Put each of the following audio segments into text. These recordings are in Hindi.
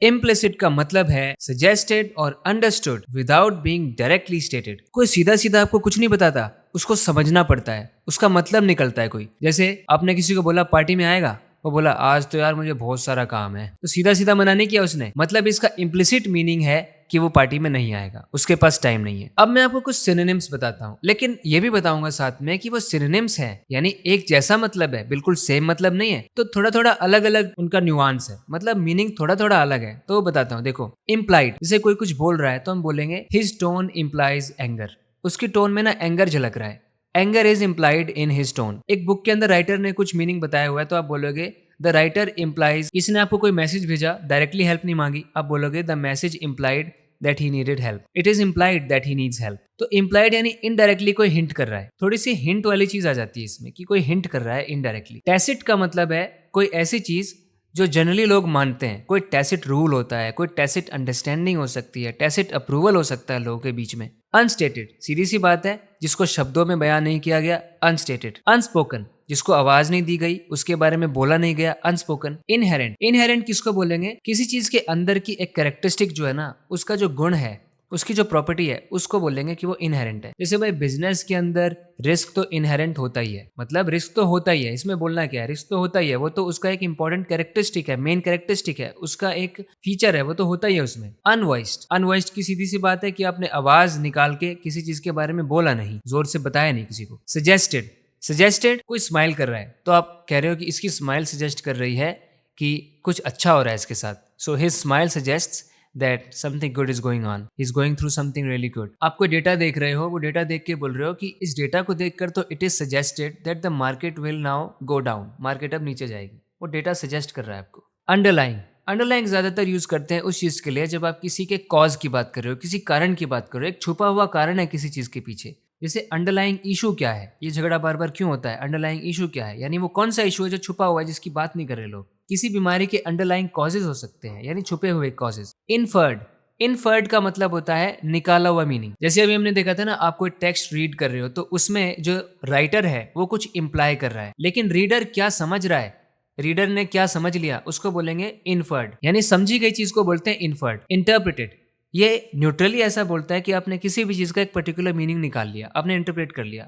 इम्प्लिसिट का मतलब है सजेस्टेड और understood without being directly stated. कोई सीधा सीधा आपको कुछ नहीं बताता, उसको समझना पड़ता है, उसका मतलब निकलता है कोई। जैसे आपने किसी को बोला पार्टी में आएगा, वो बोला आज तो यार मुझे बहुत सारा काम है, तो सीधा सीधा मना नहीं किया उसने, मतलब इसका इम्प्लिसिट मीनिंग है कि वो पार्टी में नहीं आएगा, उसके पास टाइम नहीं है। अब मैं आपको कुछ सिनोनिम्स बताता हूँ, लेकिन ये भी बताऊंगा साथ में कि वो सिनोनिम्स हैं, यानी एक जैसा मतलब है, बिल्कुल सेम मतलब नहीं है, तो थोड़ा थोड़ा अलग अलग उनका न्यूआंस है, मतलब मीनिंग थोड़ा थोड़ा अलग है। तो बताता हूँ, देखो इम्प्लाइड, जैसे कोई कुछ बोल रहा है तो हम बोलेंगे हिज टोन इम्प्लाइज एंगर, उसकी टोन में ना एंगर झलक रहा है, anger is implied in his tone. एक बुक के अंदर राइटर ने कुछ मीनिंग बताया हुआ है तो आप बोलोगे द राइटर इम्प्लाइज, इसने आपको कोई मैसेज भेजा, डायरेक्टली हेल्प नहीं मांगी, आप बोलोगे the message implied that he needed help, it is implied that he needs help. तो इम्प्लाइड यानी इनडायरेक्टली कोई हिंट कर रहा है, थोड़ी सी हिंट वाली चीज आ जाती है इसमें कि कोई हिंट कर रहा है इनडायरेक्टली। टैसिट का मतलब है कोई ऐसी चीज जो जनरली लोग मानते हैं, कोई टैसिट रूल होता है, कोई टैसिट अंडरस्टैंडिंग हो सकती है, टैसिट अप्रूवल हो सकता है लोगों के बीच में। अनस्टेटेड, सीधी सी बात है, जिसको शब्दों में बयान नहीं किया गया, अनस्टेटेड। अनस्पोकन, जिसको आवाज नहीं दी गई, उसके बारे में बोला नहीं गया, अनस्पोकन। इनहेरेंट, इनहेरेंट किसको बोलेंगे, किसी चीज के अंदर की एक कैरेक्टरिस्टिक जो है ना, उसका जो गुण है, उसकी जो प्रॉपर्टी है, उसको बोलेंगे कि वो इनहेरेंट है। जैसे भाई बिजनेस के अंदर रिस्क तो इनहेरेंट होता ही है, मतलब रिस्क तो होता ही है, इसमें बोलना क्या है, रिस्क तो होता ही है, वो तो उसका एक इंपॉर्टेंट कैरेक्टरिस्टिक है, मेन कैरेक्टरिस्टिक है, उसका एक फीचर है, वो तो होता ही है उसमें। अनवॉइस्ड, अनवॉइस्ड की सीधी सी बात है कि आपने आवाज निकाल के किसी चीज के बारे में बोला नहीं, जोर से बताया नहीं किसी को। सजेस्टेड, सजेस्टेड, कोई स्माइल कर रहा है तो आप कह रहे हो कि इसकी स्माइल सजेस्ट कर रही है कि कुछ अच्छा हो रहा है इसके साथ, so his smile suggests that something good is going on, he's going through something really good। आप कोई डेटा देख रहे हो, वो डेटा देख के बोल रहे हो कि इस डेटा को देखकर तो it is suggested that the market will now go down, market अब नीचे जाएगी, वो डेटा सजेस्ट कर रहा है आपको। अंडरलाइंग, अंडरलाइंग ज्यादातर यूज करते हैं उस चीज के लिए जब आप किसी के कॉज की बात कर रहे हो, किसी कारण की बात कर रहे हो, एक छुपा हुआ कारण है किसी चीज के पीछे। जैसे अंडरलाइंग इशू क्या है, ये झगड़ा बार बार क्यों होता है, अंडरलाइंग इशू क्या है, यानी वो कौन सा इशू है जो छुपा हुआ है, जिसकी बात नहीं कर रहे लोग। किसी बीमारी के अंडरलाइंग कॉजेज हो सकते हैं, यानी छुपे हुए कॉजेज। इनफर्ड, इनफर्ड का मतलब होता है निकाला हुआ मीनिंग। जैसे अभी हमने देखा था ना, आप कोई टेक्स्ट रीड कर रहे हो तो उसमें जो राइटर है वो कुछ इंप्लाई कर रहा है, लेकिन रीडर क्या समझ रहा है, रीडर ने क्या समझ लिया, उसको बोलेंगे इनफर्ड, यानी समझी गई चीज को बोलते हैं इनफर्ड। इंटरप्रिटेड, ये न्यूट्रली ऐसा बोलता है कि आपने किसी भी चीज का एक पर्टिकुलर मीनिंग निकाल लिया, आपने इंटरप्रेट कर लिया।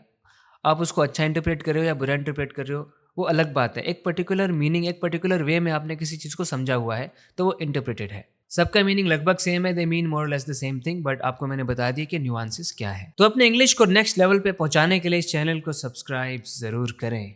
आप उसको अच्छा इंटरप्रेट कर रहे हो या बुरा इंटरप्रेट कर रहे हो, वो अलग बात है। एक पर्टिकुलर मीनिंग, एक पर्टिकुलर वे में आपने किसी चीज को समझा हुआ है तो वो इंटरप्रेटेड है। सबका मीनिंग लगभग सेम है, they mean more less the same thing, but आपको मैंने बता दिया कि न्यूआंसेस क्या है। तो अपने इंग्लिश को नेक्स्ट लेवल पे पहुंचाने के लिए इस चैनल को सब्सक्राइब जरूर करें।